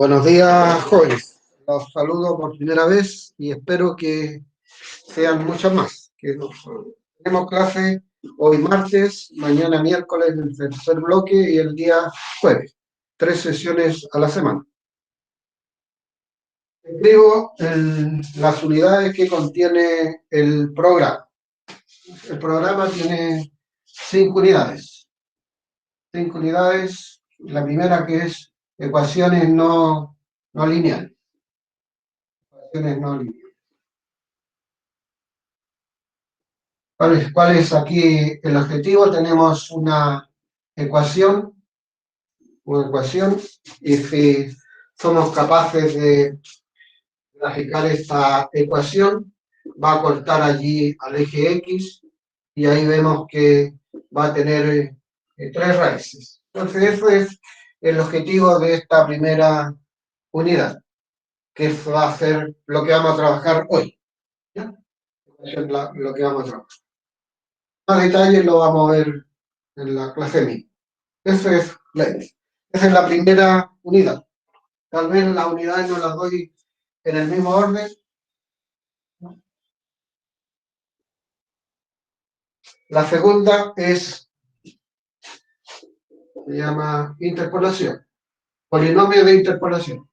Buenos días, jóvenes. Los saludo por primera vez y espero que sean muchas más. Tenemos clase hoy martes, mañana miércoles el tercer bloque y el día jueves. 3 sesiones a la semana. Escribo las unidades que contiene el programa. El programa tiene 5 unidades. 5 unidades. La primera que es ecuaciones no lineales. Ecuaciones no lineales. ¿Cuál es aquí el objetivo? Tenemos ecuación, una ecuación, y si somos capaces de graficar esta ecuación, va a cortar allí al eje X, y ahí vemos que va a tener 3 raíces. Entonces, ese es el objetivo de esta primera unidad, que va a ser lo que vamos a trabajar hoy. ¿Ya? Lo que vamos a trabajar. Más detalles lo vamos a ver en la clase mía. Esa es la primera unidad. Tal vez las unidades no las doy en el mismo orden. La segunda se llama interpolación. Polinomios de interpolación.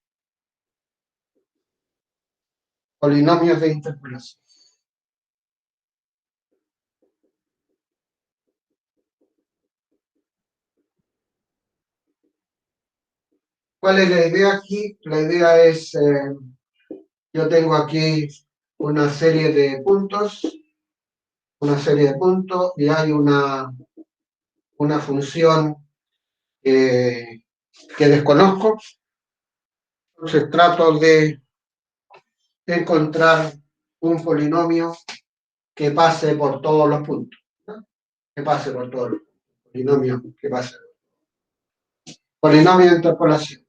Polinomios de interpolación. ¿Cuál es la idea aquí? La idea es, yo tengo aquí una serie de puntos, y hay una función que desconozco. Entonces trato de encontrar un polinomio que pase por todos los puntos, ¿no? Que pase por todos los polinomios, que pase. Polinomio de interpolación.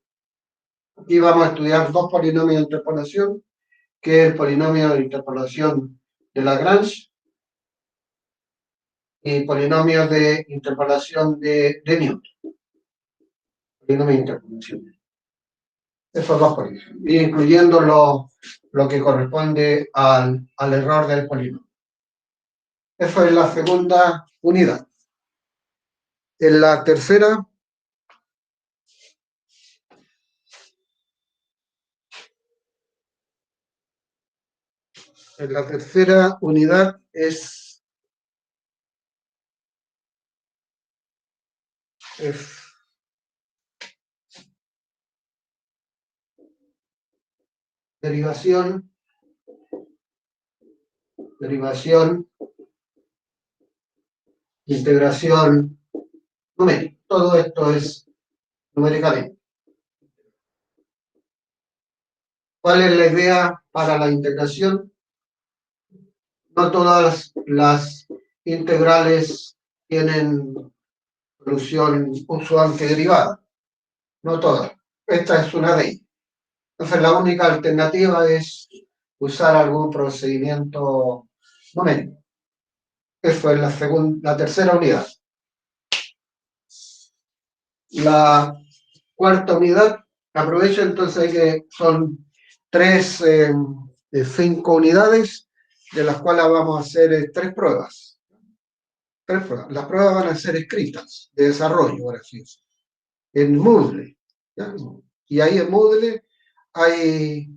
Aquí vamos a estudiar 2 polinomios de interpolación, que es el polinomio de interpolación de Lagrange y polinomios de interpolación de Newton. Polinomio de interpolación. Esos 2 polinomios, incluyendo lo que corresponde al error del polinomio. Eso es la segunda unidad. En la tercera unidad es derivación, integración numérica. Todo esto es numéricamente. ¿Cuál es la idea para la integración? No todas las integrales tienen solución uso derivada. No todas. Esta es una de ellas. Entonces la única alternativa es usar algún procedimiento numérico. Eso es la tercera unidad. La cuarta unidad, aprovecho entonces que son 5 unidades, de las cuales vamos a hacer 3 pruebas. 3 pruebas. Las pruebas van a ser escritas, de desarrollo, por así decirlo, en Moodle, ¿ya? Y ahí en Moodle hay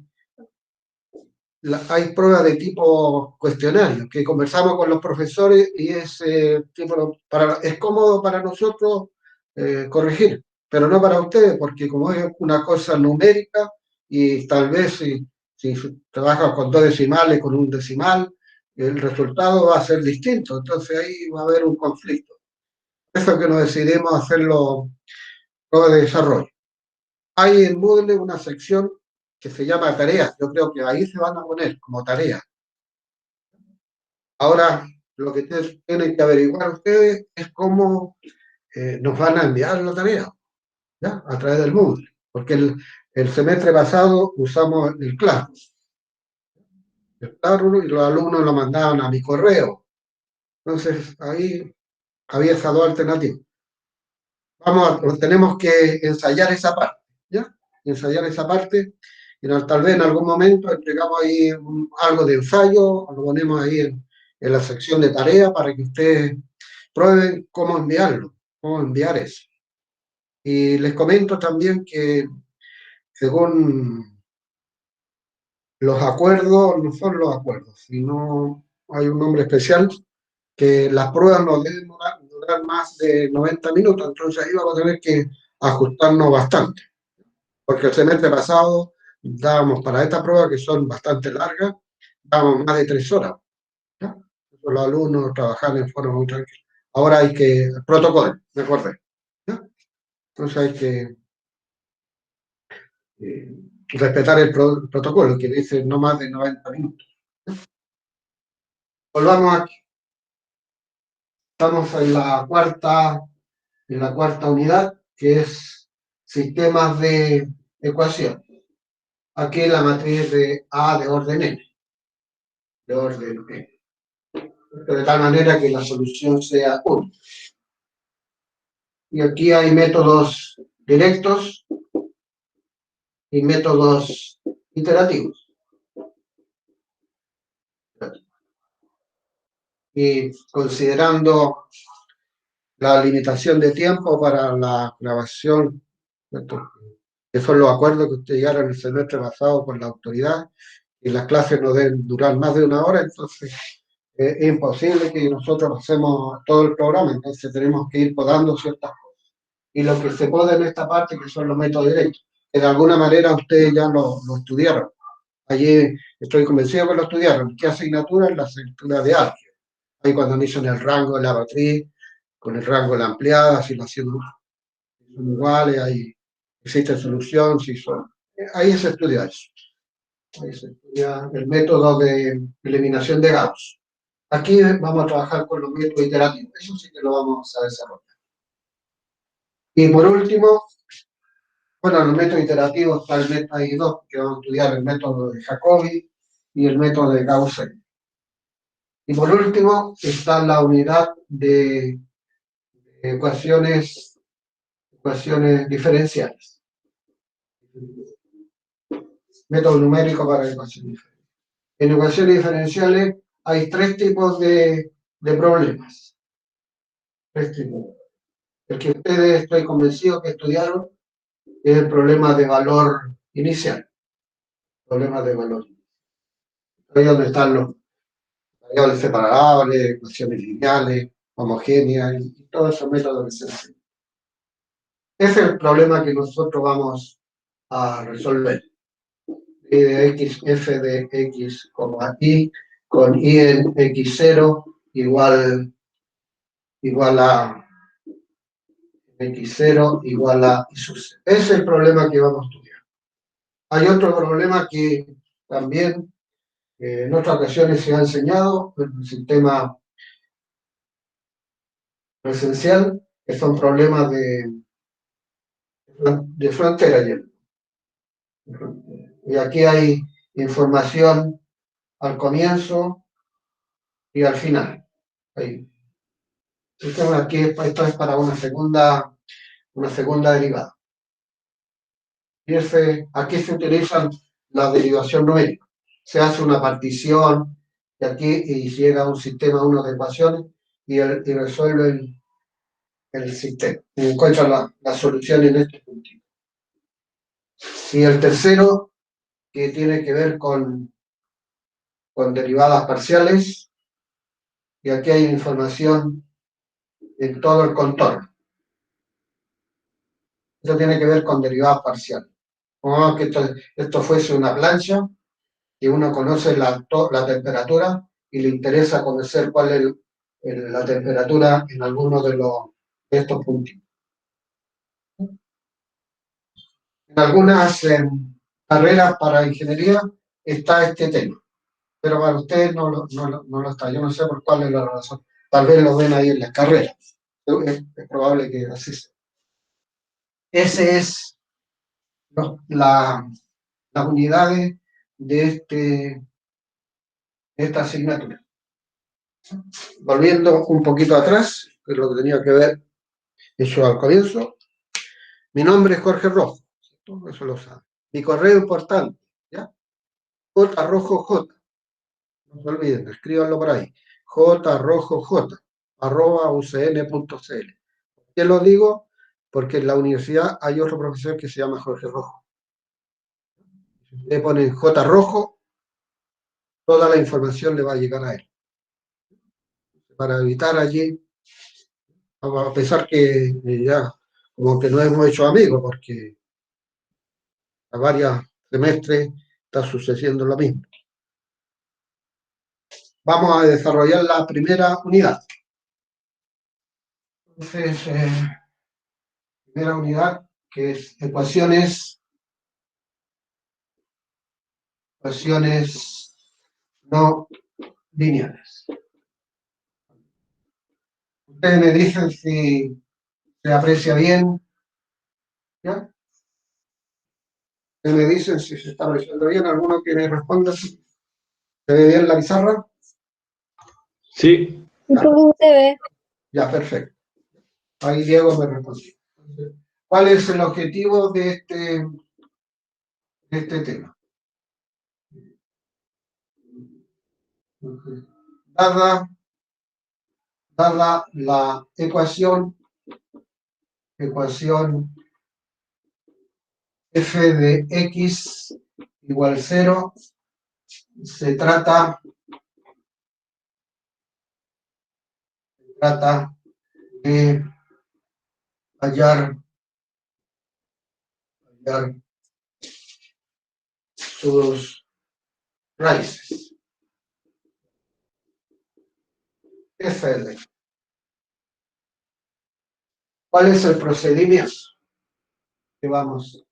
pruebas de tipo cuestionario, que conversamos con los profesores y es cómodo para nosotros corregir, pero no para ustedes, porque como es una cosa numérica y tal vez si trabajas con 2 decimales, con un decimal, el resultado va a ser distinto, entonces ahí va a haber un conflicto. Eso es que nos decidimos hacerlo todo de desarrollo. Hay en Moodle una sección que se llama tareas. Yo creo que ahí se van a poner como tareas. Ahora, lo que tienen que averiguar ustedes es cómo nos van a enviar la tarea, ¿ya? A través del Moodle. Porque el semestre pasado usamos el Classroom. Y los alumnos lo mandaban a mi correo. Entonces, ahí había esas 2 alternativas. Tenemos que ensayar esa parte, ¿ya? ensayar esa parte, y tal vez en algún momento entregamos ahí algo de ensayo, lo ponemos ahí en la sección de tarea para que ustedes prueben cómo enviarlo, cómo enviar eso. Y les comento también que según los acuerdos, no son los acuerdos, sino hay un nombre especial, que las pruebas no deben durar más de 90 minutos, entonces ahí vamos a tener que ajustarnos bastante, porque el semestre pasado dábamos para esta prueba, que son bastante largas, dábamos más de 3 horas. ¿Ya? Los alumnos trabajan en forma muy tranquila. Ahora hay que, protocolo, me acordé. ¿Ya? Entonces hay que respetar el protocolo, que dice no más de 90 minutos. Volvamos aquí. Estamos en la cuarta unidad, que es sistemas de ecuación. Aquí la matriz de A de orden n, de orden n. De tal manera que la solución sea 1. Y aquí hay métodos directos y métodos iterativos. Y considerando la limitación de tiempo para la grabación, ¿cierto?, que son los acuerdos que ustedes llegaron el semestre pasado con la autoridad, y las clases no deben durar más de 1 hora, entonces es imposible que nosotros hacemos todo el programa, entonces tenemos que ir podando ciertas cosas. Y lo que se poda en esta parte, que son los métodos directos, que de alguna manera ustedes ya lo estudiaron. Allí estoy convencido que lo estudiaron. ¿Qué asignatura? La asignatura de álgebra. Ahí cuando dicen el rango de la matriz, con el rango de la ampliada, si las son iguales, ahí existe solución, si son. Ahí se estudia eso. Ahí se estudia el método de eliminación de Gauss. Aquí vamos a trabajar con los métodos iterativos. Eso sí que lo vamos a desarrollar. Y por último, bueno, los métodos iterativos está el método, hay dos que vamos a estudiar, el método de Jacobi y el método de Gauss. Y por último está la unidad de ecuaciones diferenciales. Método numérico para ecuaciones diferenciales. En ecuaciones diferenciales hay 3 tipos de problemas. 3 tipos. El que ustedes, estoy convencido que estudiaron, es el problema de valor inicial. Problemas de valor. Ahí donde están los variables separables, ecuaciones lineales, homogéneas, y todos esos métodos que se hacen. Ese es el problema que nosotros vamos a resolver. F de x, y con y en x0 igual a x0 igual a y sub 0. Ese es el problema que vamos a estudiar. Hay otro problema que también en otras ocasiones se ha enseñado en el sistema presencial, que son problemas de frontera. Y aquí hay información al comienzo y al final. Ahí. Aquí, esto es para una segunda derivada. Y aquí se utilizan la derivación numérica. Se hace una partición de aquí y llega a un sistema, unas ecuaciones, y resuelve el sistema. Y encuentra la solución en este puntito. Y el tercero, que tiene que ver con derivadas parciales, y aquí hay información en todo el contorno. Esto tiene que ver con derivadas parciales. Pongamos que esto fuese una plancha, y uno conoce la temperatura y le interesa conocer cuál es la temperatura en alguno de estos puntitos. En algunas carreras para ingeniería está este tema, pero para ustedes no lo está. Yo no sé por cuál es la razón. Tal vez lo ven ahí en las carreras. Es probable que así sea. Ese es las unidades de esta asignatura. Volviendo un poquito atrás, que es lo que tenía que ver eso al comienzo. Mi nombre es Jorge Rojo. ¿cierto? Eso lo sabe. Mi correo importante, ¿ya? J. No se olviden, escríbanlo por ahí. j@ucn.cl. ¿Por qué lo digo? Porque en la universidad hay otro profesor que se llama Jorge Rojo. Si ustedes ponen J. Rojo, toda la información le va a llegar a él. Para evitar allí, a pesar que ya como que no hemos hecho amigos, porque a varios semestres está sucediendo lo mismo. Vamos a desarrollar la primera unidad. Entonces, primera unidad, que es ecuaciones no lineales. Ustedes me dicen si se aprecia bien, ¿ya? Ustedes me dicen si se está apreciando bien. ¿Alguno que me responda? ¿Se ve bien la pizarra? Sí. ¿Cómo se ve? Ya, perfecto. Ahí Diego me respondió. ¿Cuál es el objetivo de este tema? Dada la ecuación f de x igual 0, se trata de hallar sus raíces. Fl. ¿Cuál es el procedimiento que vamos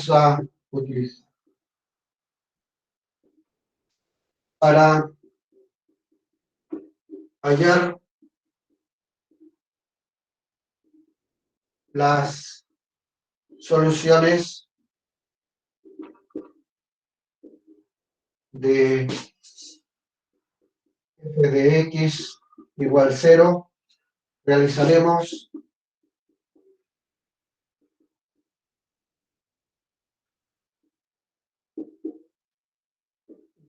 a utilizar para hallar las soluciones de f de x igual 0? Realizaremos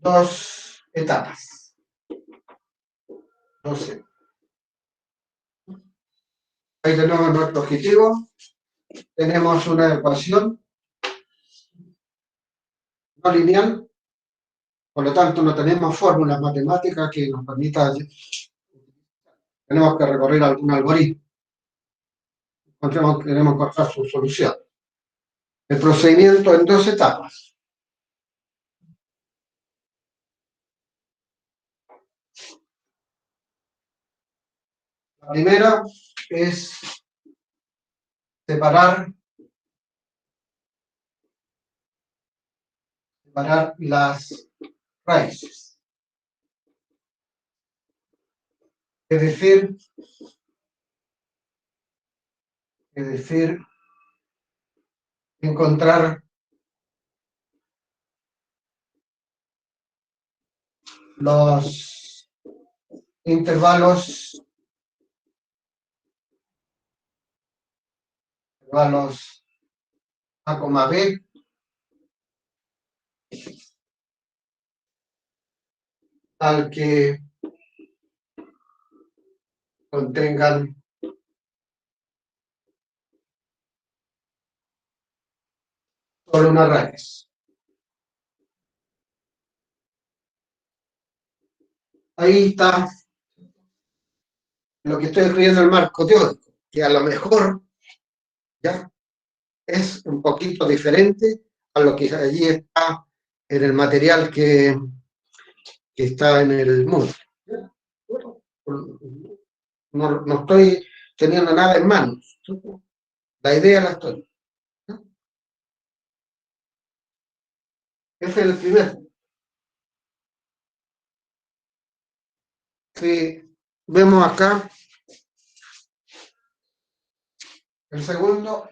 dos etapas. Ahí tenemos nuestro objetivo. Tenemos una ecuación no lineal, por lo tanto no tenemos fórmulas matemáticas que nos permitan. Tenemos que recorrer algún algoritmo. Queremos encontrar su solución. El procedimiento en dos etapas. La primera es separar las raíces. Es decir, encontrar los intervalos A, B al que contengan solo una raíz. Ahí está lo que estoy escribiendo en el marco teórico, que a lo mejor ya es un poquito diferente a lo que allí está en el material que está en el mundo. No estoy teniendo nada en manos. La idea la estoy. Ese es el primero. Si vemos acá, el segundo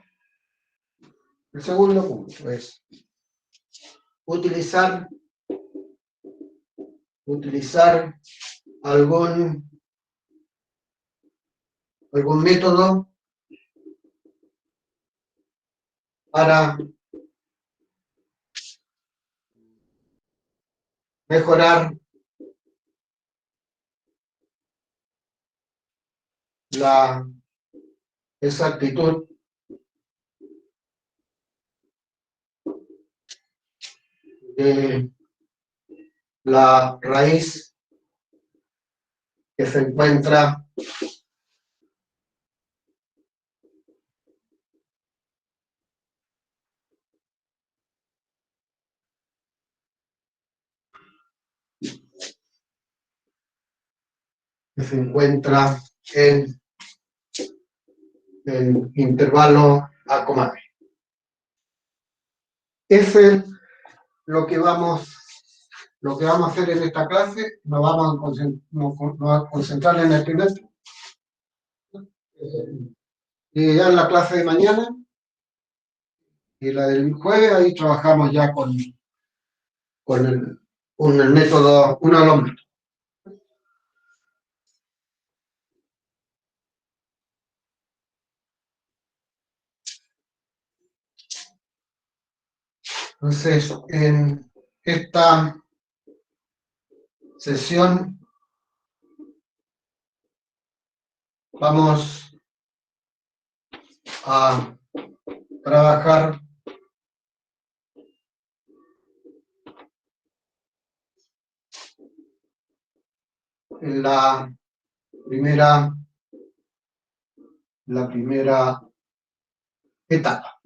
punto es utilizar algún algún método para mejorar la exactitud de la raíz que se encuentra en el intervalo A, B. Ese es lo que vamos a hacer en esta clase. Nos vamos a concentrar en el primer. Y ya en la clase de mañana y la del jueves, ahí trabajamos ya con el método, uno de los métodos. Entonces, en esta sesión vamos a trabajar en la primera etapa.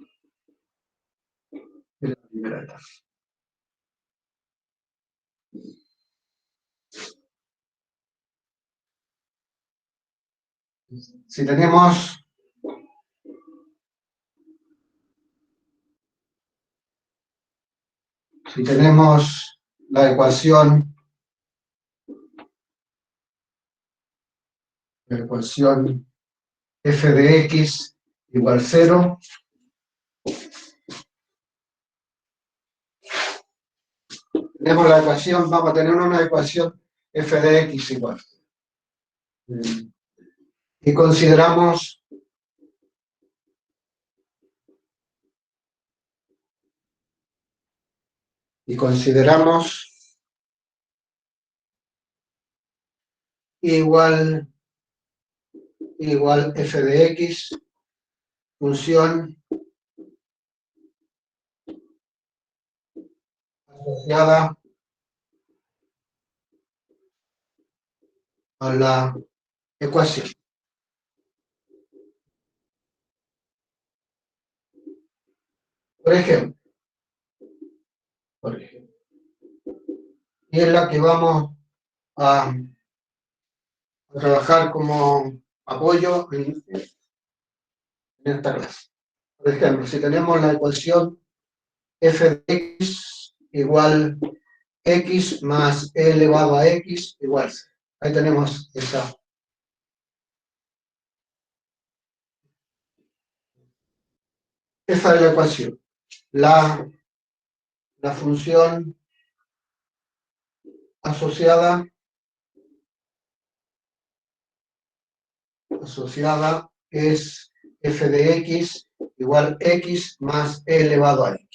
Si tenemos la ecuación f de x igual 0, tenemos la ecuación, vamos a tener una ecuación f de x igual. Y consideramos igual f de x, función asociada a la ecuación. Por ejemplo, y es la que vamos a trabajar como apoyo en esta clase. Por ejemplo, si tenemos la ecuación f de x igual x más e elevado a x igual 0. Ahí tenemos esa. Esa es la ecuación. La función asociada es f de x igual x más e elevado a x.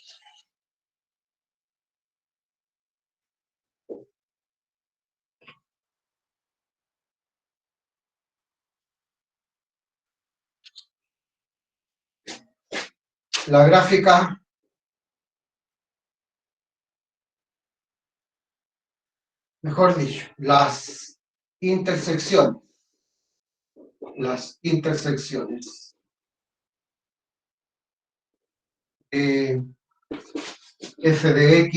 La gráfica mejor dicho, las intersecciones f de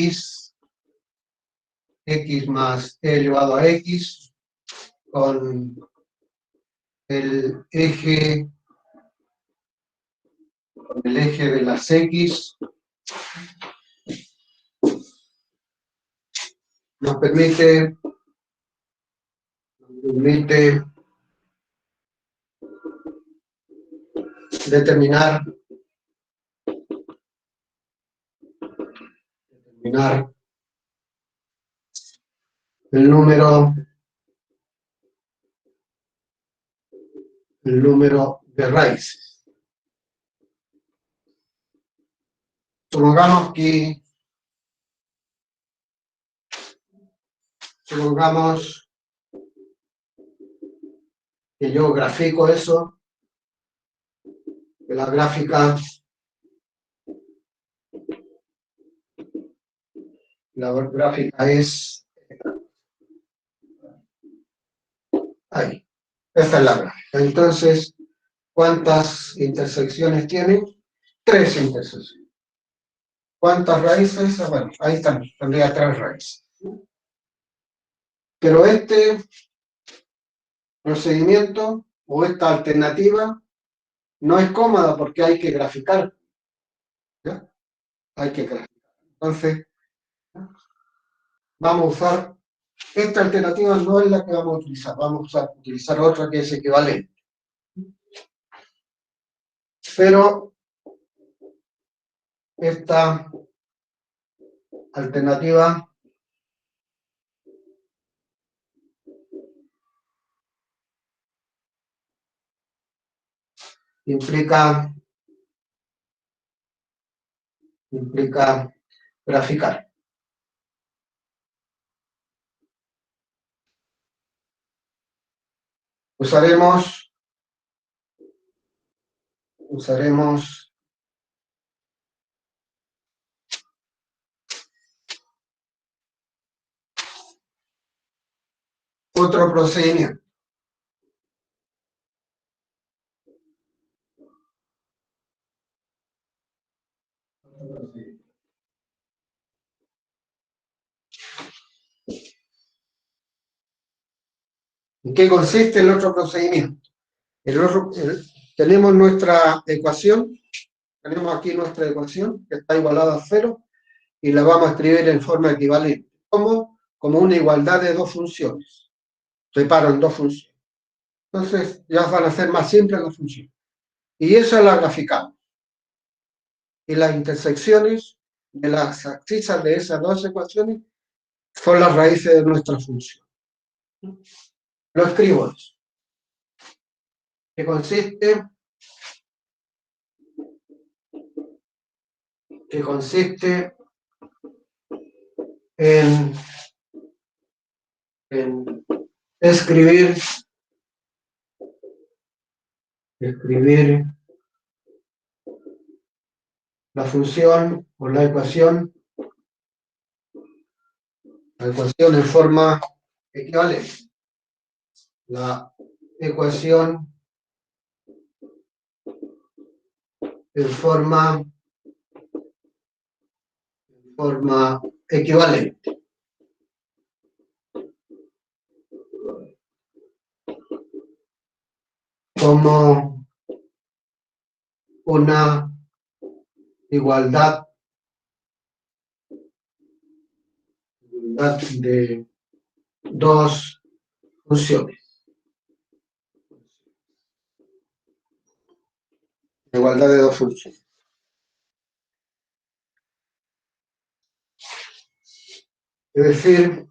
x más e elevado a x, con el eje de las x, nos permite determinar el número el número de raíces. Supongamos que yo grafico eso, que la gráfica es ahí. Esta es la gráfica. Entonces, ¿cuántas intersecciones tiene? 3 intersecciones. ¿Cuántas raíces? Bueno, ahí están, tendría 3 raíces. Pero este procedimiento o esta alternativa no es cómoda porque hay que graficar. ¿Ya? Hay que graficar. Entonces, vamos a usar, esta alternativa no es la que vamos a utilizar, vamos a utilizar otra que es equivalente. Pero esta alternativa implica graficar. Usaremos otro procedimiento. ¿En qué consiste el otro procedimiento? Tenemos nuestra ecuación, tenemos aquí nuestra ecuación que está igualada a 0 y la vamos a escribir en forma equivalente. ¿Cómo? Como una igualdad de dos funciones. Separo en dos funciones. Entonces ya van a ser más simples las funciones. Y esa la graficamos. Y las intersecciones de las abscisas de esas dos ecuaciones son las raíces de nuestra función. Lo escribo eso. Que consiste en escribir la función o la ecuación en forma equivalente. La ecuación en forma equivalente. Como una igualdad de dos funciones. Igualdad de dos funciones. Es decir,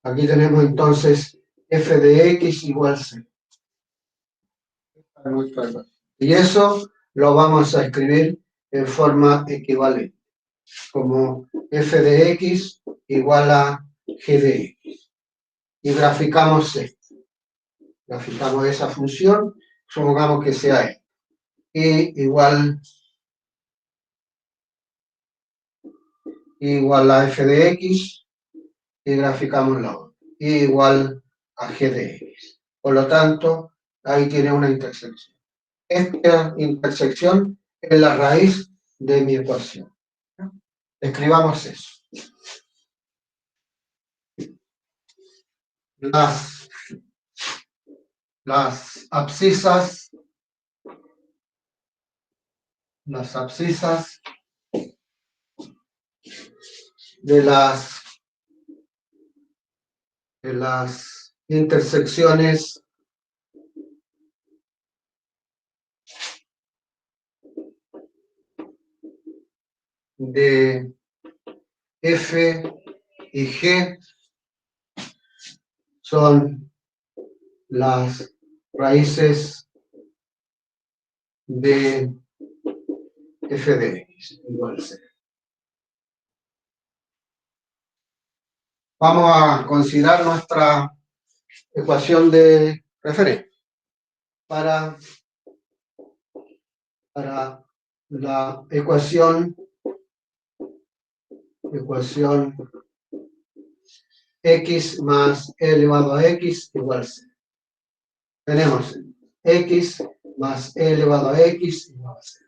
aquí tenemos entonces f de x igual c. Y eso lo vamos a escribir en forma equivalente, como f de x igual a g de x. Y graficamos esto. Graficamos esa función, supongamos que sea e. Y igual a f de x y graficamos la otra. Y igual a g de x. Por lo tanto, ahí tiene una intersección. Esta intersección es la raíz de mi ecuación. Escribamos eso. Las abscisas de las intersecciones de f y g son las raíces de f de x igual a 0. Vamos a considerar nuestra ecuación de referencia para la ecuación x más e elevado a x igual a 0. Tenemos x más e elevado a x igual a 0.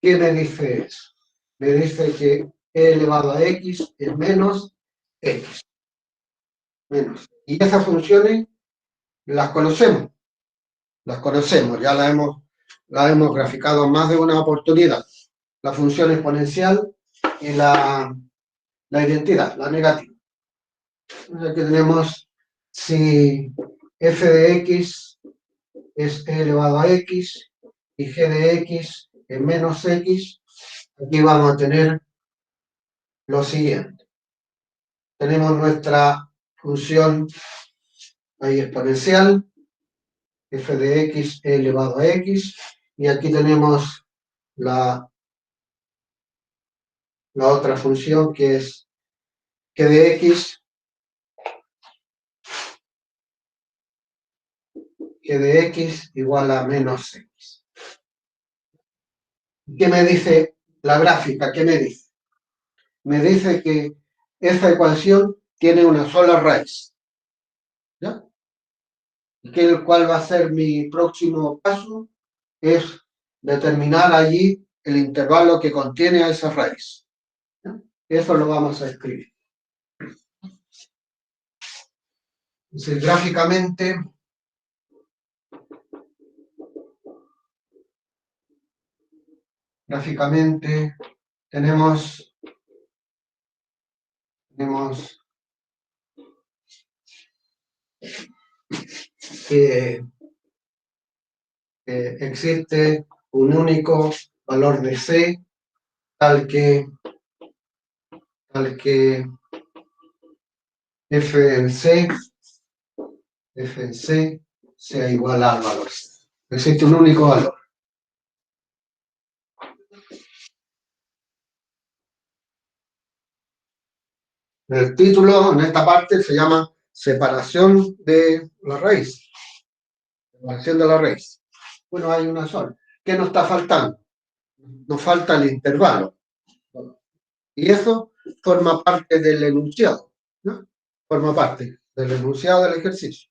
¿Qué me dice eso? Me dice que e elevado a x es menos x. Menos. Y esas funciones las conocemos. Ya las hemos graficado más de una oportunidad. La función exponencial y la identidad, la negativa. Aquí tenemos si f de x es e elevado a x y g de x es menos x, aquí vamos a tener lo siguiente. Tenemos nuestra función ahí exponencial, f de x e elevado a x, y aquí tenemos la otra función que es g de x igual a menos x. ¿Qué me dice la gráfica? ¿Qué me dice? Me dice que esta ecuación tiene una sola raíz. ¿Ya? ¿Cuál va a ser mi próximo paso? Es determinar allí el intervalo que contiene a esa raíz. ¿Ya? Eso lo vamos a escribir. Entonces, gráficamente tenemos que existe un único valor de C tal que f en C sea igual al valor C. Existe un único valor. El título en esta parte se llama separación de la raíz. Separación de la raíz. Bueno, hay una sola. ¿Qué nos está faltando? Nos falta el intervalo. Y eso forma parte del enunciado, ¿no? Forma parte del enunciado del ejercicio.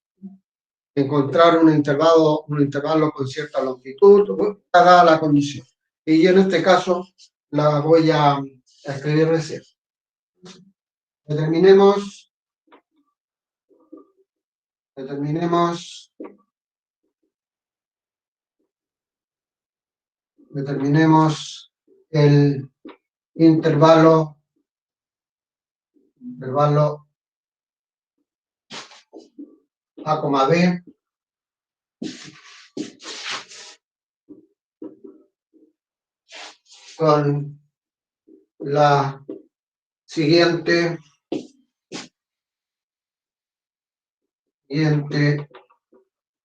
Encontrar un intervalo con cierta longitud, dada la condición. Y en este caso la voy a escribir recién. Determinemos el intervalo a, b con la siguiente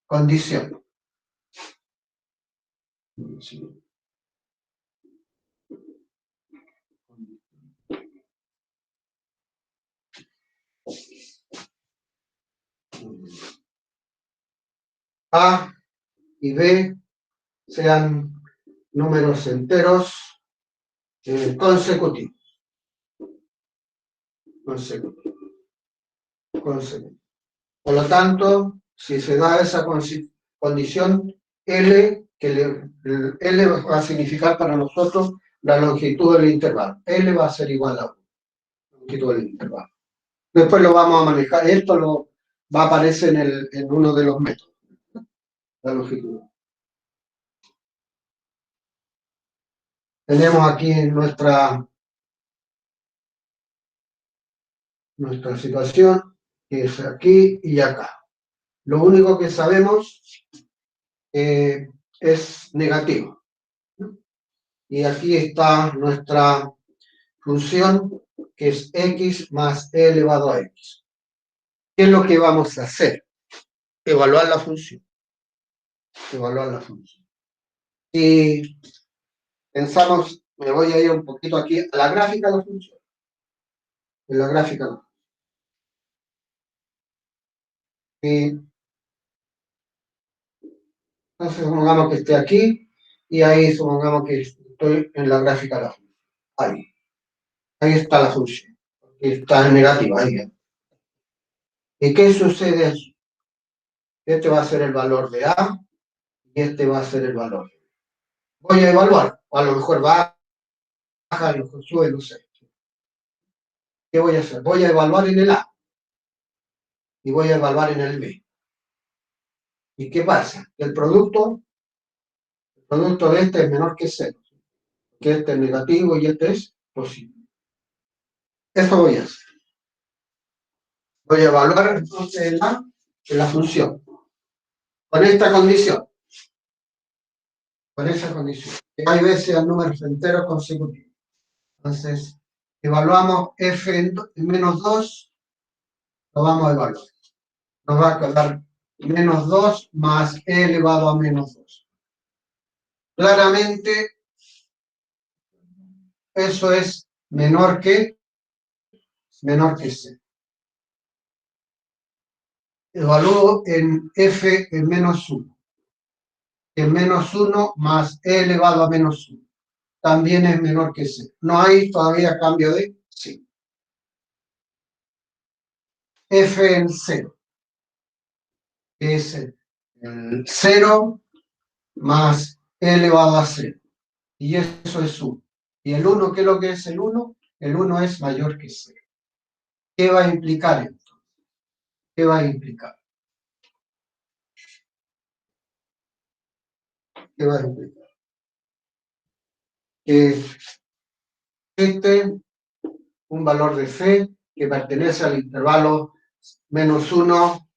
condición. A y B sean números enteros consecutivos. Por lo tanto, si se da esa condición, L va a significar para nosotros la longitud del intervalo. L va a ser igual a la longitud del intervalo. Después lo vamos a manejar. Esto va a aparecer en uno de los métodos. La longitud. Tenemos aquí nuestra situación, que es aquí y acá. Lo único que sabemos es negativo. Y aquí está nuestra función, que es x más e elevado a x. ¿Qué es lo que vamos a hacer? Evaluar la función. Evaluar la función. Y pensamos, me voy a ir un poquito aquí a la gráfica de la función. En la gráfica no. Y entonces supongamos que esté aquí y ahí supongamos que estoy en la gráfica de la función. Ahí está la función. Está en negativa ahí. ¿Y qué sucede allí? Este va a ser el valor de A y este va a ser el valor. Voy a evaluar, o a lo mejor baja, a lo mejor sube, no sé. ¿Qué voy a hacer? Voy a evaluar en el A y voy a evaluar en el B. ¿Y qué pasa? El producto de este es menor que 0, que este es negativo y este es positivo. Eso voy a hacer. Voy a evaluar entonces el A en la función, con esta condición. Con esa condición. Hay veces a números enteros consecutivos. Entonces, evaluamos f en menos 2, lo vamos a evaluar. Nos va a quedar menos 2 más e elevado a menos 2. Claramente, eso es menor que c. Evalúo en f en menos 1. En menos 1 más e elevado a menos 1. También es menor que c. No hay todavía cambio de c. F en 0. Es el 0 más e elevado a 0. Y eso es 1. ¿Y el 1 qué es lo que es el 1? El 1 es mayor que 0. ¿Qué va a implicar esto? ¿Qué va a implicar? ¿Qué va a implicar? Que un valor de c que pertenece al intervalo menos 1,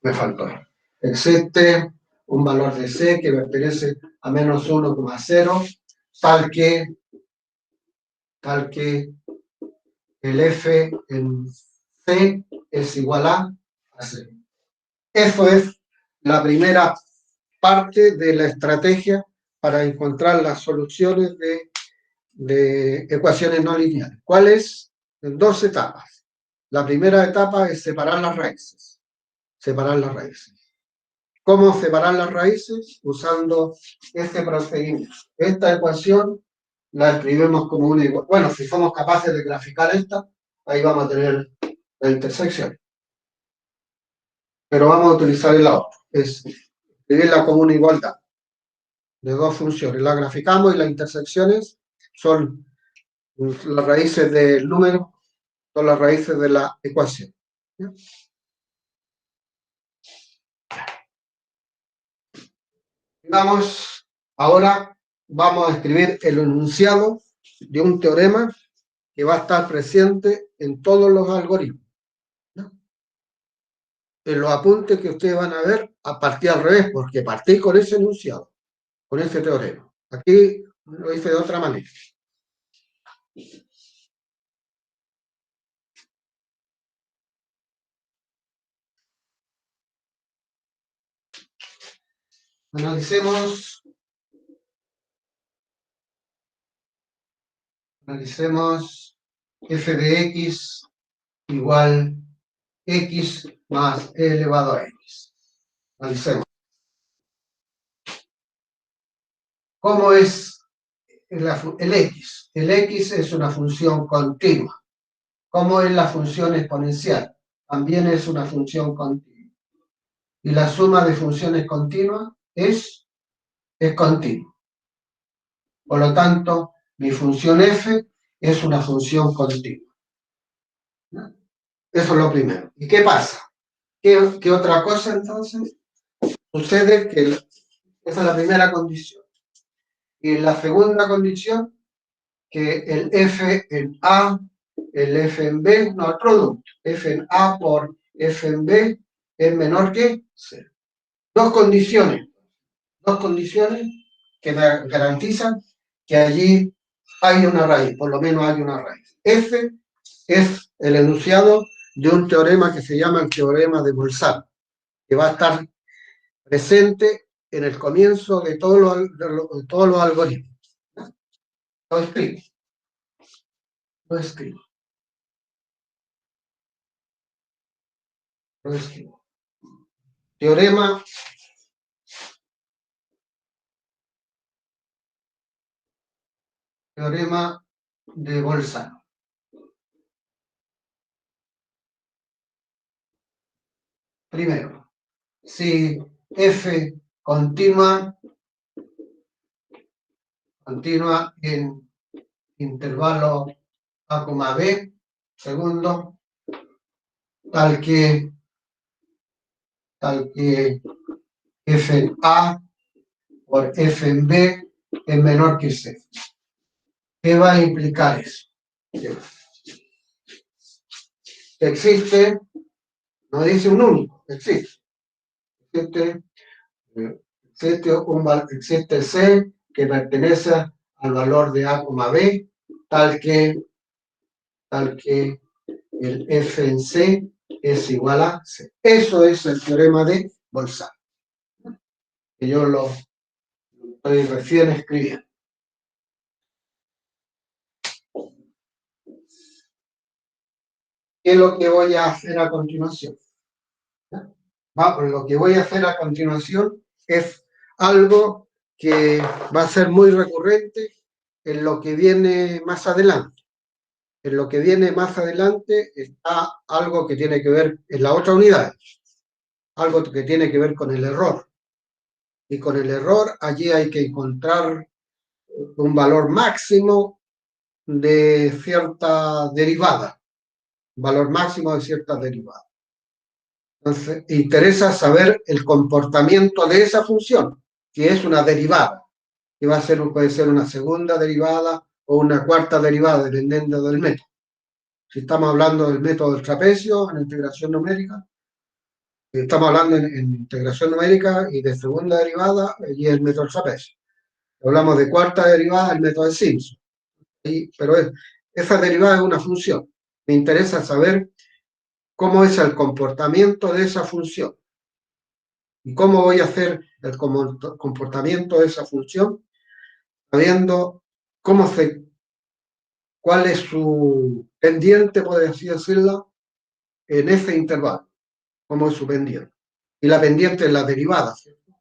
me faltó. Existe un valor de c que pertenece a menos 1,0, tal que el f en c es igual a 0. Eso es la primera parte de la estrategia para encontrar las soluciones de ecuaciones no lineales. ¿Cuáles? En 2 etapas. La primera etapa es separar las raíces. Separar las raíces. ¿Cómo separar las raíces? Usando este procedimiento. Esta ecuación la escribimos como una igual. Bueno, si somos capaces de graficar esta, ahí vamos a tener la intersección. Pero vamos a utilizar el otro. Es escribirla como una igualdad de dos funciones. La graficamos y las intersecciones son las raíces del número, son las raíces de la ecuación. Digamos, ahora vamos a escribir el enunciado de un teorema que va a estar presente en todos los algoritmos. En los apuntes que ustedes van a ver, a partir al revés, porque partí con ese enunciado, con ese teorema. Aquí lo hice de otra manera. Analicemos f de x igual x más e elevado a x. Analicemos. ¿Cómo es el x? El x es una función continua. ¿Cómo es la función exponencial? También es una función continua. Y la suma de funciones continuas es continua. Por lo tanto, mi función f es una función continua. Eso es lo primero. ¿Y qué pasa? ¿Qué otra cosa entonces? Sucede que esa es la primera condición. Y la segunda condición, que el f en A, el f en B, no, el producto, f en A por f en B es menor que 0. Dos condiciones que me garantizan que allí hay una raíz, por lo menos hay una raíz. F es el enunciado de un teorema que se llama el teorema de Bolzano, que va a estar presente en el comienzo de todos los algoritmos. Lo escribo. Lo escribo. Lo escribo. Teorema de Bolzano. Primero, si F continua en intervalo A, B, segundo, tal que F en A por F en B es menor que C. ¿Qué va a implicar eso? Existe, no dice un único, existe C que pertenece al valor de A, B, tal que el F en C es igual a C. Eso es el teorema de Bolzano, que yo lo estoy recién escribiendo. ¿Qué es lo que voy a hacer a continuación? Lo que voy a hacer a continuación es algo que va a ser muy recurrente en lo que viene más adelante. En lo que viene más adelante está algo que tiene que ver en la otra unidad, algo que tiene que ver con el error. Y con el error allí hay que encontrar un valor máximo de cierta derivada, valor máximo de cierta derivada. Entonces, interesa saber el comportamiento de esa función, que es una derivada, que puede ser una segunda derivada o una cuarta derivada, dependiendo del método. Si estamos hablando del método del trapecio en integración numérica, estamos hablando en integración numérica y de segunda derivada, y el método del trapecio. Hablamos de cuarta derivada, el método de Simpson. Pero esa derivada es una función. Me interesa saber cómo es el comportamiento de esa función. ¿Y cómo voy a hacer el comportamiento de esa función? Sabiendo cuál es su pendiente, por así decirlo, en ese intervalo. Cómo es su pendiente. Y la pendiente es la derivada, ¿cierto?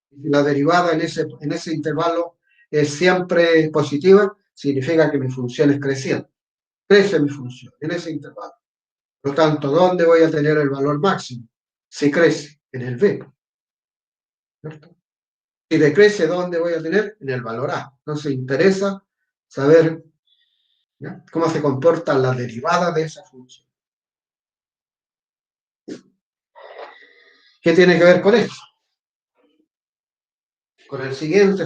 Si la derivada en ese intervalo es siempre positiva, significa que mi función es creciente. Crece mi función en ese intervalo. Por lo tanto, ¿dónde voy a tener el valor máximo? Si crece, en el B. ¿Cierto? Si decrece, ¿dónde voy a tener? En el valor A. Entonces, interesa saber, ¿ya?, cómo se comporta la derivada de esa función. ¿Qué tiene que ver con esto? Con el siguiente,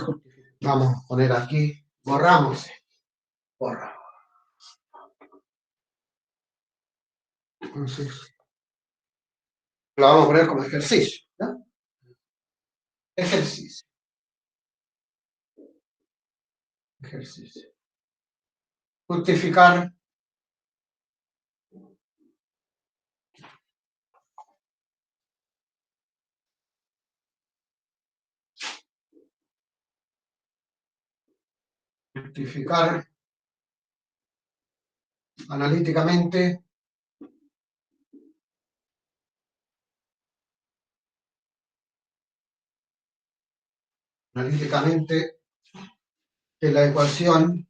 vamos a poner aquí, borramos. Entonces, lo vamos a poner como ejercicio, ¿no? Ejercicio. Justificar analíticamente que la ecuación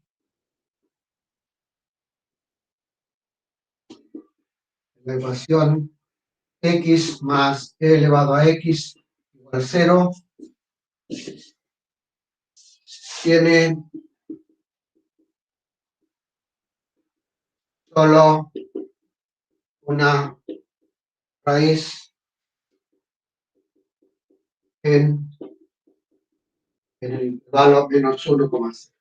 x más e elevado a x igual a 0 tiene solo una raíz en el intervalo menos 1,0.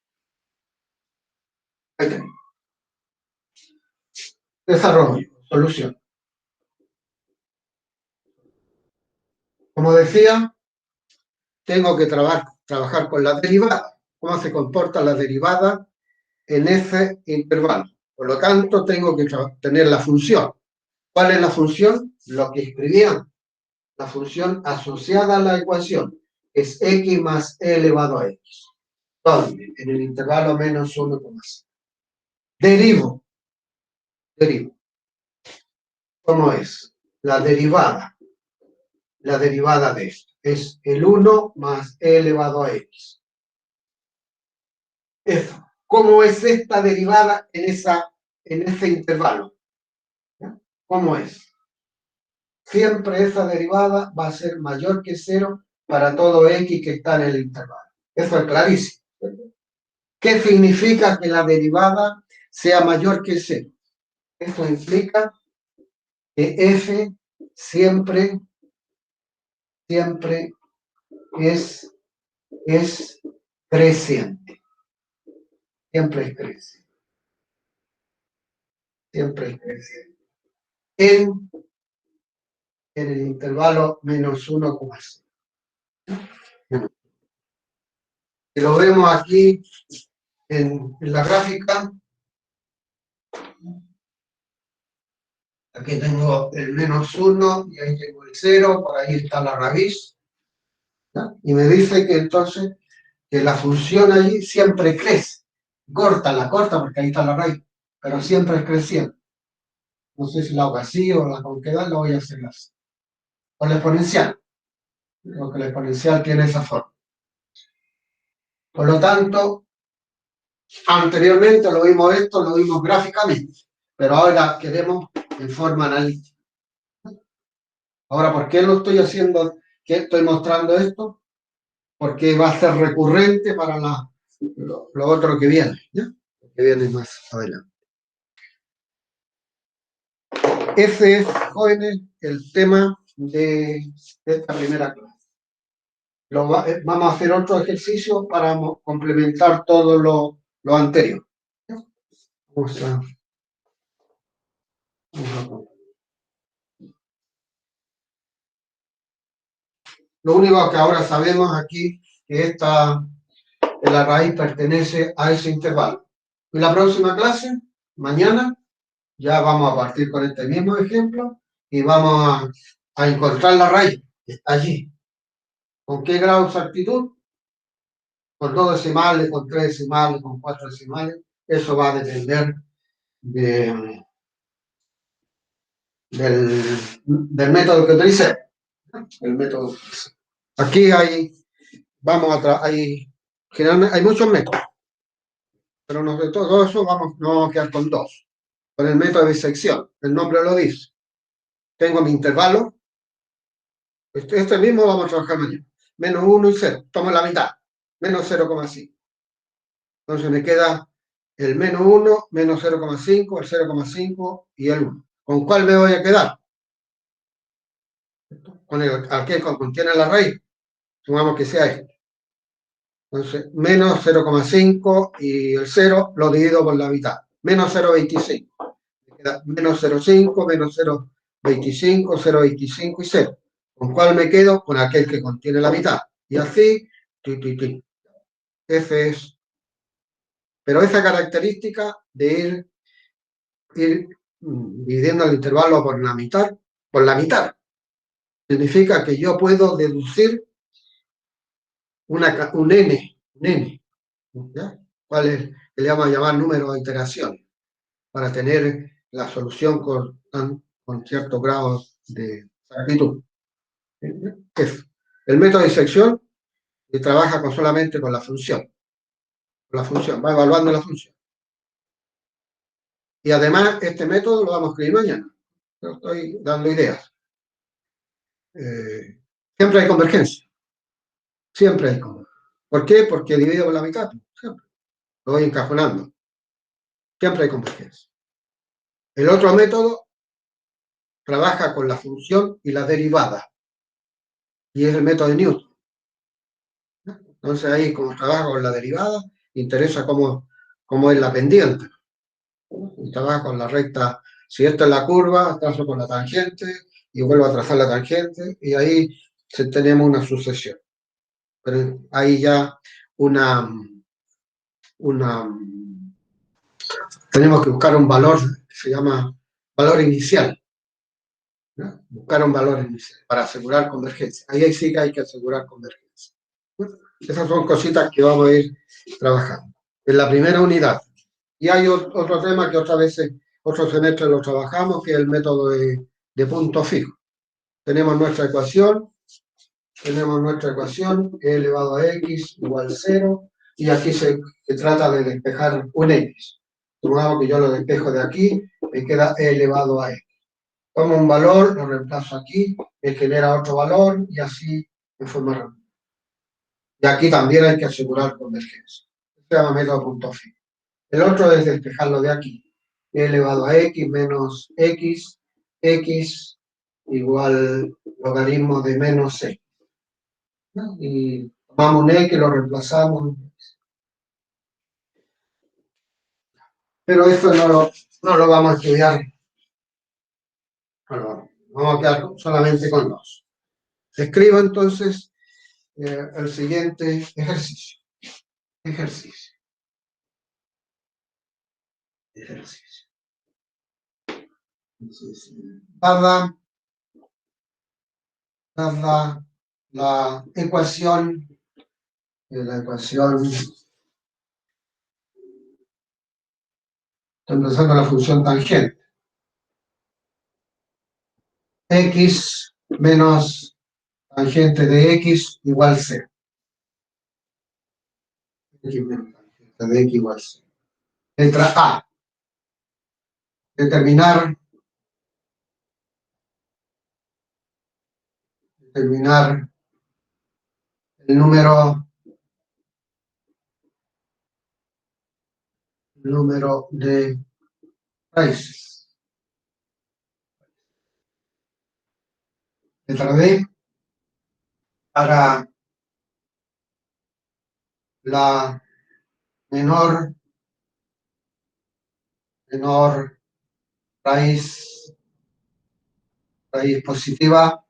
Desarrollo, solución. Como decía, tengo que trabajar con la derivada. ¿Cómo se comporta la derivada en ese intervalo. Por lo tanto, tengo que tener la función. ¿Cuál es la función? Lo que escribían. La función asociada a la ecuación es x más e elevado a x. ¿Dónde? En el intervalo menos 1,5. Derivo. ¿Cómo es? La derivada de esto es el 1 más e elevado a x. Eso. ¿Cómo es esta derivada en ese intervalo? ¿Ya? ¿Cómo es? Siempre esa derivada va a ser mayor que 0 para todo x que está en el intervalo. Eso es clarísimo. ¿Qué significa que la derivada sea mayor que 0? Eso implica que f siempre es creciente. Siempre es creciente. Siempre es creciente. En el intervalo menos 1,5. Y lo vemos aquí en la gráfica. Aquí tengo el menos 1 y ahí tengo el 0, por ahí está la raíz. ¿Ya? Y me dice que entonces que la función allí siempre crece. La corta porque ahí está la raíz, pero siempre es creciendo. No sé si la hago así o la conquedad la voy a hacer así. O la exponencial, porque la exponencial tiene esa forma. Por lo tanto, anteriormente lo vimos gráficamente, pero ahora queremos en forma analítica. Ahora, ¿por qué lo estoy haciendo? ¿Qué estoy mostrando esto? Porque va a ser recurrente para lo otro que viene, ¿ya? Que viene más adelante. Ese es, jóvenes, el tema de esta primera clase. Vamos a hacer otro ejercicio para complementar todo lo anterior. Vamos a Lo único que ahora sabemos aquí es que la raíz pertenece a ese intervalo. En la próxima clase, mañana, ya vamos a partir con este mismo ejemplo y vamos a encontrar la raíz, que está allí. ¿Con qué grado de exactitud? Con 2 decimales, con 3 decimales, con 4 decimales. Eso va a depender del método que utilice. El método. Aquí hay muchos métodos, pero de todo eso nos vamos a quedar con 2. Con el método de disección, el nombre lo dice. Tengo mi intervalo, este mismo vamos a trabajar mañana. Menos 1 y 0, tomo la mitad, menos 0,5. Entonces me queda el menos 1, menos 0,5, el 0,5 y el 1. ¿Con cuál me voy a quedar? Con aquel que contiene la raíz. Supongamos que sea este. Entonces, menos 0,5 y el 0 lo divido por la mitad. Menos 0,25. Me queda menos 0,5, menos 0,25, 0,25 y 0. ¿Con cuál me quedo? Con aquel que contiene la mitad. Y así, F es. Pero esa característica de ir dividiendo el intervalo por la mitad, significa que yo puedo deducir un n, ¿ya? ¿Cuál es? Que le vamos a llamar número de iteraciones, para tener la solución con cierto grado de exactitud. El método de disección trabaja solamente con la función. Va evaluando la función. Y además, este método lo vamos a escribir mañana. Pero estoy dando ideas. Siempre hay convergencia. Siempre hay convergencia. ¿Por qué? Porque divido por la mitad. Siempre. Lo voy encajonando. Siempre hay convergencia. El otro método trabaja con la función y la derivada. Y es el método de Newton. Entonces ahí, como trabaja con la derivada, interesa cómo es la pendiente. Y trabaja con la recta. Si esta es la curva, trazo con la tangente y vuelvo a trazar la tangente y ahí tenemos una sucesión. Pero hay ya una tenemos que buscar un valor que se llama valor inicial, ¿no? Buscar un valor inicial para asegurar convergencia. Ahí sí que hay que asegurar convergencia. Esas son cositas que vamos a ir trabajando. En la primera unidad. Y hay otro tema que otras veces, otros semestres lo trabajamos, que es el método de punto fijo. Tenemos nuestra ecuación, e elevado a x igual 0, y aquí se trata de despejar un x. Supongamos que yo lo despejo de aquí, me queda e elevado a x. Tomo un valor, lo reemplazo aquí, me genera otro valor, y así en forma rápida. Y aquí también hay que asegurar convergencia. Se llama método punto fijo. El otro es despejarlo de aquí. E elevado a x menos x, x igual logaritmo de menos x. Y tomamos un x, lo reemplazamos. Pero esto no lo vamos a estudiar. Vamos a quedar solamente con dos. Escribo entonces el siguiente ejercicio. Ejercicio. Dada la ecuación, estoy empezando la función tangente. X menos tangente de x igual 0. X menos tangente de x igual 0. Letra A. Determinar el número de raíces. Letra B. Para la menor raíz positiva,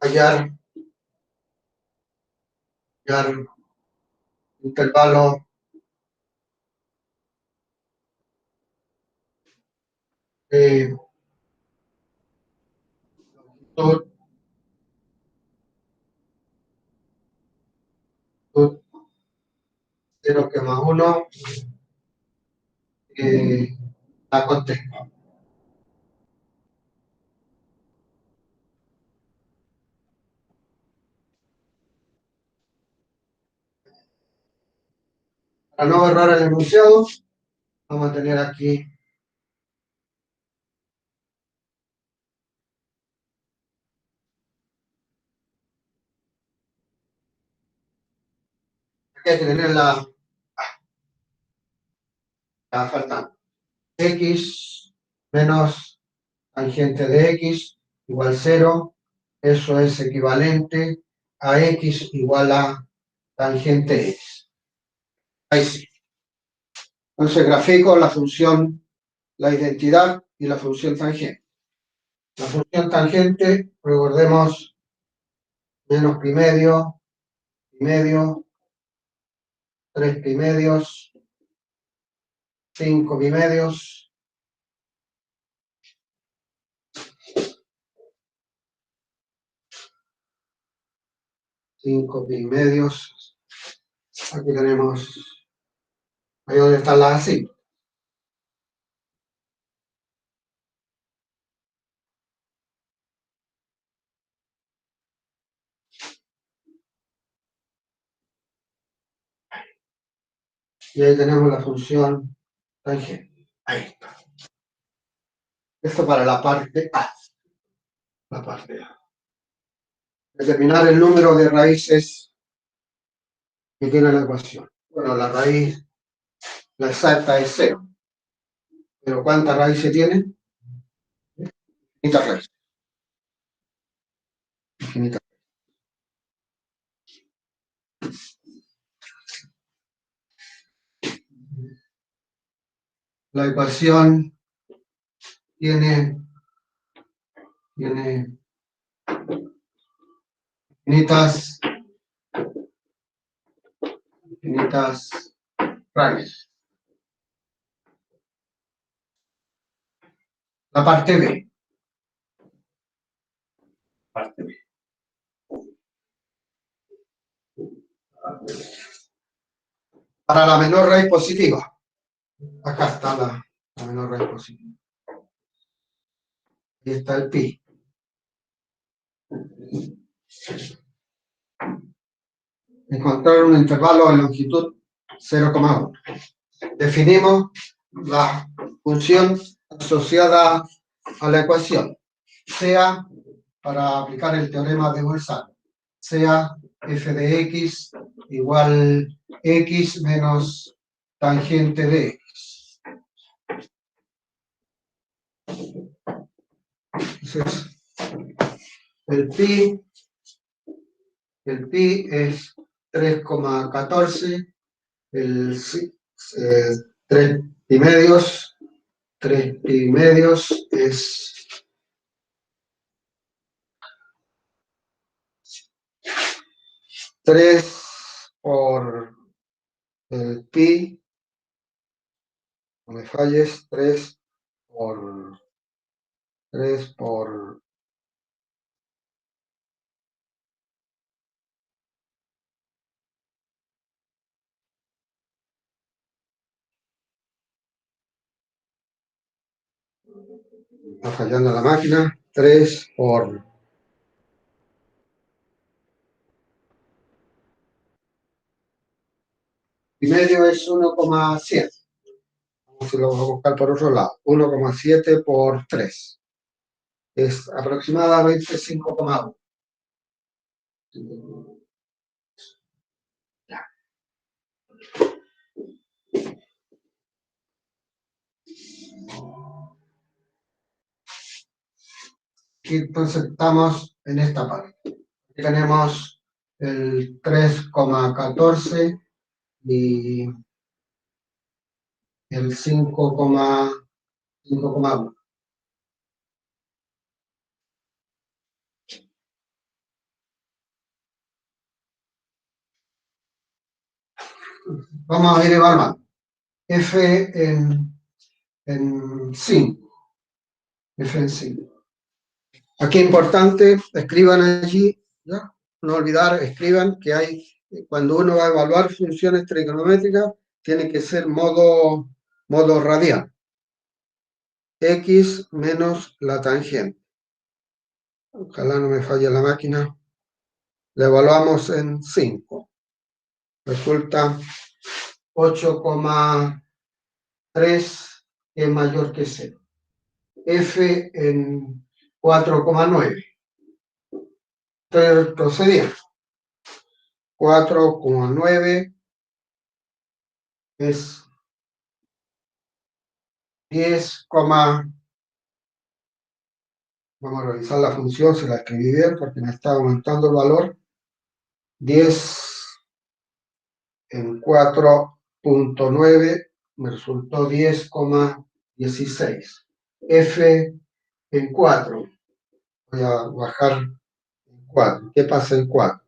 hallar intervalo de longitud 0,1 la contengo. Para no borrar el enunciado, vamos a tener aquí hay que tener la faltante. X menos tangente de x igual 0, eso es equivalente a x igual a tangente x. Ahí sí. Entonces grafico la función, la identidad y la función tangente. La función tangente, recordemos, menos pi medio, 3 pi medios, 5 pi medios, 5 pi medios. Aquí tenemos, ahí donde están las así. Y ahí tenemos la función tangente. Ahí está. Esto para la parte A. La parte A. Determinar el número de raíces que tiene la ecuación. Bueno, la raíz, la exacta es 0. Pero ¿cuántas raíces tiene? Infinitas raíces. Infinitas. La ecuación tiene infinitas infinitas raíces. La parte B. Parte B. Para la menor raíz positiva. Acá está la menor raíz positiva. Ahí está el pi. Encontrar un intervalo de longitud 0,1. Definimos la función asociada a la ecuación, sea, para aplicar el teorema de Bolzano, sea f de x igual x menos tangente de x. Entonces, el pi es 3,14, el 3 pi medios es 3 por el pi, no me falles, 3 por está fallando la máquina, 3 por pi medio es 1,7. Si lo vamos a buscar por otro lado, 1,7 por 3 es aproximadamente 5,1. Y entonces estamos en esta parte. Aquí tenemos el 3,14 y el 5,1. Vamos a ir evaluando. F en 5. F en 5. Aquí es importante, escriban allí, ¿ya? No olvidar, escriban que hay, cuando uno va a evaluar funciones trigonométricas, tiene que ser modo radial. X menos la tangente. Ojalá no me falle la máquina. La evaluamos en 5. Resulta 8,3 es mayor que 0. F en 4,9. Estoy retrocediendo. 4,9 es 10, vamos a revisar la función, se la escribí bien porque me está aumentando el valor. 10 en 4,9 me resultó 10,16. F en 4. Voy a bajar en 4. ¿Qué pasa en 4?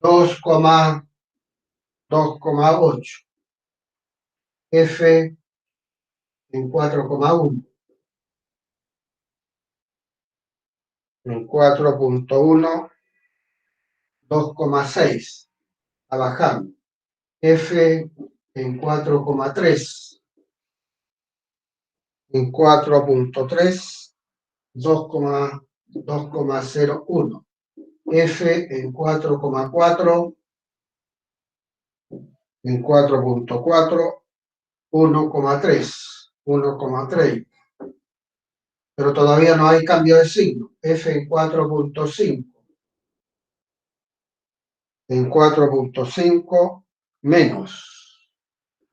2,8. F en 4,1. En 4,1, 2,6. Está bajando. F en 4,3. En 4,3, 2,01. F en 4,4. En 4,4, 1,3. 1,3. Pero todavía no hay cambio de signo. F en 4,5. En 4,5 menos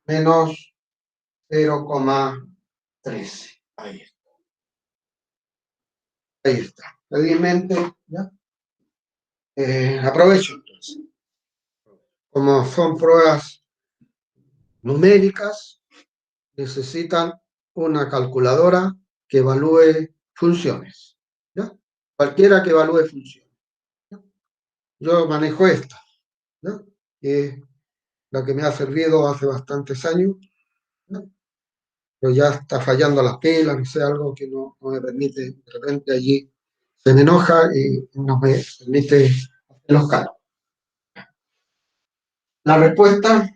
0,13. Ahí está. Ahí está. Felizmente, ¿ya? Aprovecho entonces. Como son pruebas numéricas, necesitan una calculadora que evalúe funciones. ¿Ya? Cualquiera que evalúe funciones. ¿Ya? Yo manejo esta, ¿ya? la que me ha servido hace bastantes años, ¿no? Pero ya está fallando las pilas, no sé, algo que no me permite, de repente allí se me enoja y no me permite hacer los cálculos. La respuesta,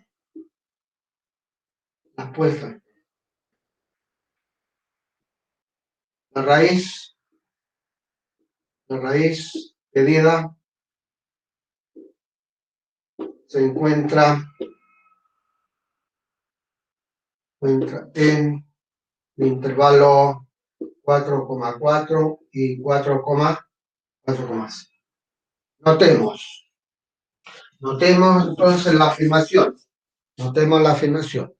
la raíz pedida se encuentra en el intervalo 4,4 y 4,6. Notemos entonces la afirmación. Notemos la afirmación.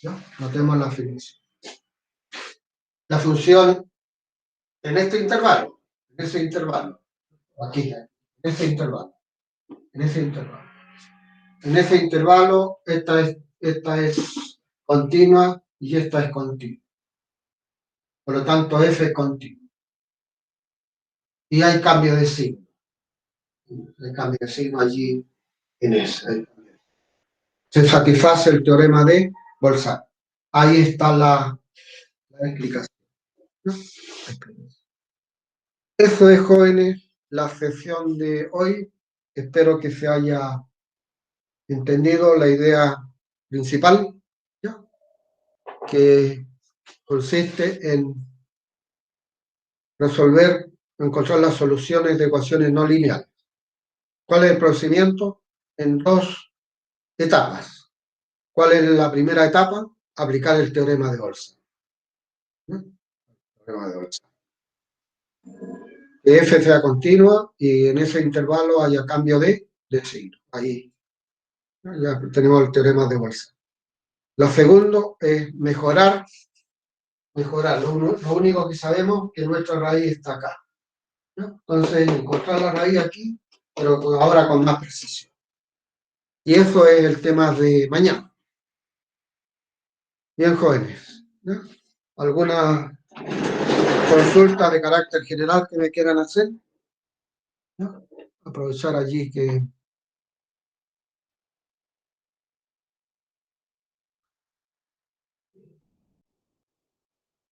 ¿No? Notemos la afirmación. La función en este intervalo, aquí, en ese intervalo, esta es continua y esta es continua. Por lo tanto, f es continua. Y hay cambio de signo. Hay cambio de signo allí en ese. Se satisface el teorema de Bolzano. Ahí está la explicación. ¿No? Eso es, jóvenes, la sesión de hoy. Espero que se haya entendido la idea principal, ¿ya? Que consiste en encontrar las soluciones de ecuaciones no lineales. ¿Cuál es el procedimiento? En 2 etapas. ¿Cuál es la primera etapa? Aplicar el teorema de Bolzano. Que f sea continua y en ese intervalo haya cambio de signo. Ahí ya tenemos el teorema de Bolzano. Lo segundo es mejorar. Lo único que sabemos es que nuestra raíz está acá, ¿no? Entonces, encontrar la raíz aquí, pero ahora con más precisión. Y eso es el tema de mañana. Bien, jóvenes, ¿no? ¿Alguna consulta de carácter general que me quieran hacer? ¿No? Aprovechar allí que